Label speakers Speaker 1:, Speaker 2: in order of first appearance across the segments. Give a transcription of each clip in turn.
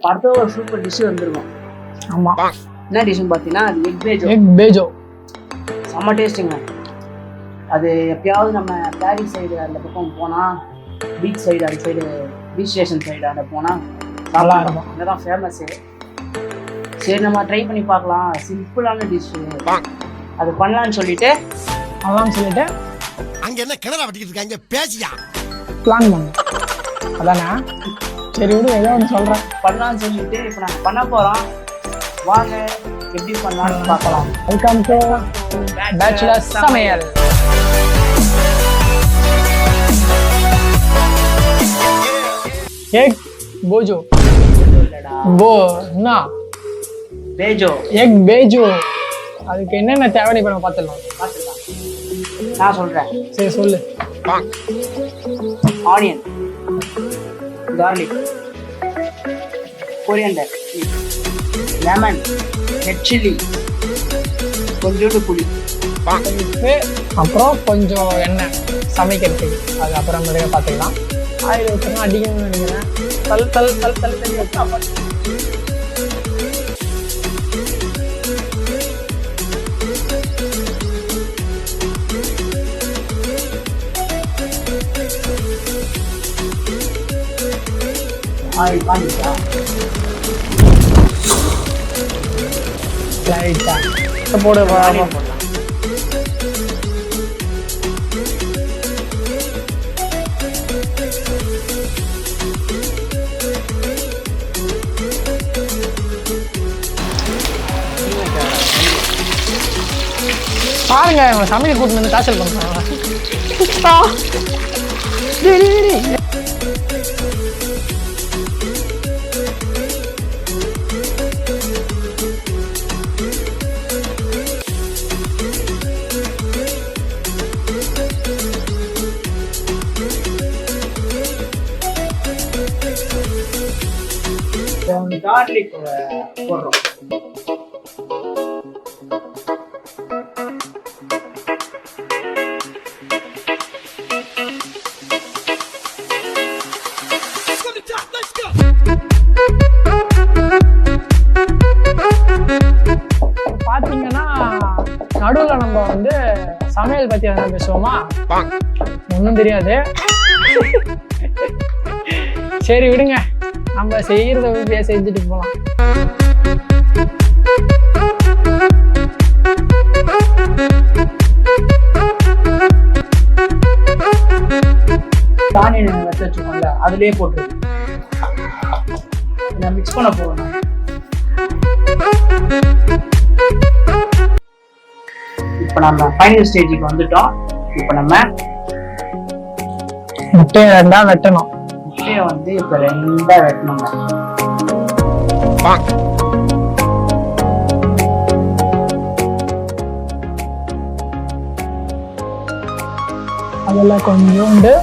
Speaker 1: அடுத்த ஒரு super dish வந்துருக்கும்.
Speaker 2: ஆமா,
Speaker 1: என்ன டிஷ்னு பார்த்தீங்கன்னா அது எக் பேஜோ.
Speaker 2: எக் பேஜோ
Speaker 1: செம்ம டேஸ்ட்டுங்க. அது எப்பயாவது நம்ம பேரிஸ் சைடு அந்த பக்கம் போனால், பீச் சைடு அந்த சைடு, பீச் ஸ்டேஷன் சைடு அந்த போனால் நல்லா இருக்கும். அங்கே தான் ஃபேமஸ்ஸு. சரி நம்ம ட்ரை பண்ணி பார்க்கலாம். சிம்பிளான டிஷ்ஷு அது பண்ணலான்னு சொல்லிட்டு
Speaker 3: அங்கே என்ன கிணறா வட்டிக்கிட்டு இருக்காங்க பேசியா
Speaker 2: பிளான் பண்ண அதானே. சரி விடு, ஏதோ ஒன்று சொல்கிறேன்.
Speaker 1: பண்ணலான்னு சொல்லிட்டு இப்போ நாங்கள் பண்ண போகிறோம். வாங்க எப்படி பண்ணலான்னு பார்க்கலாம்.
Speaker 2: வெல்கம் டு பேச்சுலர் சமையல். எக் போஜோ என்ன
Speaker 1: பேஜோ,
Speaker 2: எக் பேஜோ. அதுக்கு என்னென்ன தேவை இப்போ நம்ம பார்த்துடலாம்.
Speaker 1: நான் சொல்கிறேன்.
Speaker 2: சரி சொல்லு.
Speaker 1: Onion, garlic, coriander, lemon, red chilli, கொஞ்சோண்டு புளி,
Speaker 2: அப்புறம் கொஞ்சம் எண்ணெய் சமைக்கிறதுக்கு. அது அப்புறம் நிறைய பார்த்துக்கலாம். ஆயில் வச்சுன்னா அடிக்கணும்னு நினைக்கிறேன். தள்ளி வச்சு அப்புறம்
Speaker 1: ஆயில் காஞ்சிச்சா
Speaker 2: லைட்டாக போடு.
Speaker 1: ஆனியன் போடலாம்.
Speaker 2: பாருங்க, இவன் சமையல் கூட்டு வந்து காய்ச்சல் பண்ணுறாங்க.
Speaker 1: கார்லிக் போடுறோம்.
Speaker 2: பார்த்தீங்கன்னா நடுவில் நம்ம வந்து சமையல் பற்றி என்ன பேசுவோமா? ஒன்றும் தெரியாது. சரி விடுங்க, நம்ம செய்யறத வந்து செஞ்சுட்டு போகலாம்.
Speaker 1: ஆனியன் வச்சு வச்சுக்கோங்க, அதுலயே போட்டு மிக்ஸ் பண்ண போகணும். இப்போ நம்ம ஃபைனல் ஸ்டேஜுக்கு வந்துட்டோம். இப்போ நம்ம
Speaker 2: முட்டையை ரெண்டா வெட்டணும்.
Speaker 1: முட்டையை வந்து இப்போ ரெண்டா வெட்டணுங்க.
Speaker 2: அதில் கொஞ்சோண்டு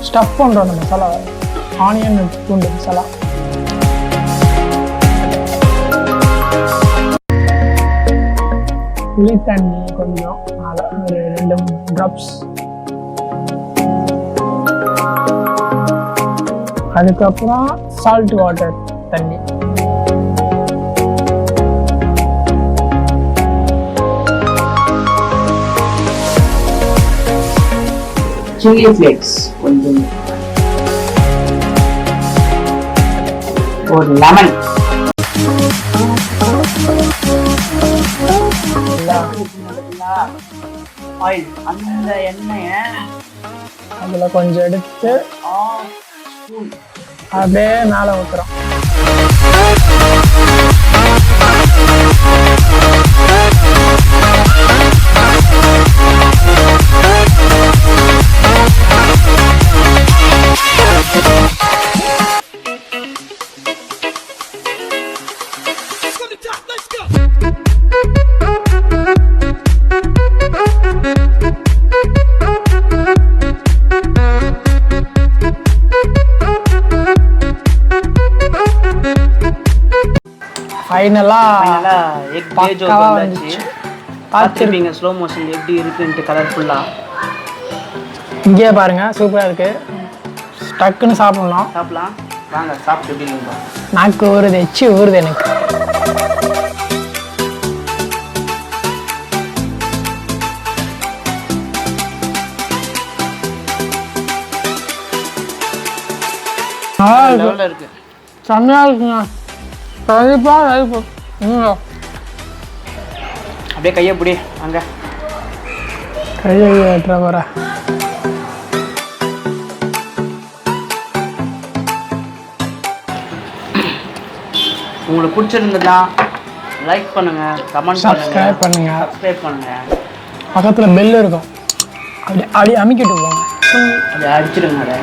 Speaker 2: ஸ்டஃப் பண்ணுறோம் அந்த மசாலா. ஆனியன் பூண்டு மசாலா. புளி தண்ணி கொஞ்சம், ஒரு 2-3 ட்ராப்ஸ். அதுக்கப்புறம் சால்ட் வாட்டர் தண்ணி.
Speaker 1: சில்லி ஃப்ளேக்ஸ் கொஞ்சம், ஒரு லெமன், ஆயில். அந்த எண்ணெயை
Speaker 2: அதில் கொஞ்சம் எடுத்து அப்படியே மேலே ஊற்றுறோம். ஃபைனலாக
Speaker 1: எக் பேஜோ வந்துச்சு. பார்த்துருப்பீங்க ஸ்லோ மோஷன் எப்படி இருக்குன்ட்டு கலர்ஃபுல்லாக.
Speaker 2: இங்கேயே பாருங்கள், சூப்பராக இருக்குது. டக்குன்னு சாப்பிட்லாம்.
Speaker 1: வாங்க சாப்பிட்டு எப்படி இருக்குங்க
Speaker 2: நாக்கு ஊறுது, எச்சி ஊறுது எனக்கு.
Speaker 1: லெவலில் இருக்கு.
Speaker 2: செம்மையாக இருக்குங்க. கண்டிப்பாக
Speaker 1: அப்படியே கையை பிடி அங்கே
Speaker 2: கையை ஏற்ற போகிற.
Speaker 1: உங்களுக்கு பிடிச்சிருந்ததா லைக் பண்ணுங்க, கமெண்ட்
Speaker 2: சப்ஸ்கிரைப் பண்ணுங்க,
Speaker 1: சப்ஸ்கிரைப் பண்ணுங்க.
Speaker 2: பக்கத்தில் பெல் இருக்கும், அப்படி அப்படி அமைக்கிட்டு போங்க.
Speaker 1: அதை அடிச்சிடுங்க அதை.